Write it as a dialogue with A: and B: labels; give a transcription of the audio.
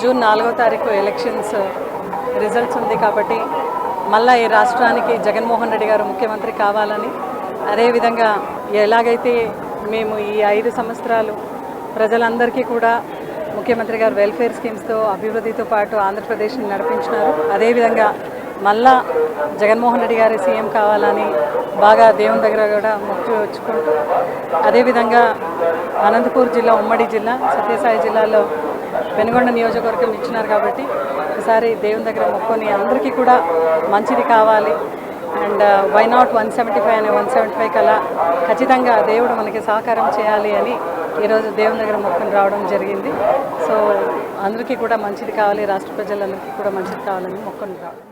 A: June 4వ తారీఖు elections results ఉంది కాబట్టి మళ్ళీ ఈ రాష్ట్రానికి జగన్మోహన్ రెడ్డి గారు ముఖ్యమంత్రి కావాలని, అదేవిధంగా ఎలాగైతే మేము ఈ 5 సంవత్సరాలు ప్రజలందరికీ కూడా ముఖ్యమంత్రి గారు వెల్ఫేర్ స్కీమ్స్తో అభివృద్ధితో పాటు ఆంధ్రప్రదేశ్ని నడిపించినారు. అదేవిధంగా మళ్ళా జగన్మోహన్ రెడ్డి గారి సీఎం కావాలని బాగా దేవుని దగ్గర కూడా మొక్కి వచ్చుకుంటూ, అదేవిధంగా అనంతపూర్ జిల్లా ఉమ్మడి జిల్లా సత్యసాయి జిల్లాలో పెనుగొండ నియోజకవర్గం ఇచ్చినారు కాబట్టి ఒకసారి దేవుని దగ్గర మొక్కుని అందరికీ కూడా మంచిది కావాలి. అండ్ వై నాట్ 175 అనే 175 కల్లా ఖచ్చితంగా దేవుడు మనకి సహకారం చేయాలి అని ఈరోజు దేవుని దగ్గర మొక్కుని రావడం జరిగింది. సో అందరికీ కూడా మంచిది కావాలి, రాష్ట్ర ప్రజలందరికీ కూడా మంచిది కావాలని మొక్కుని రావడం.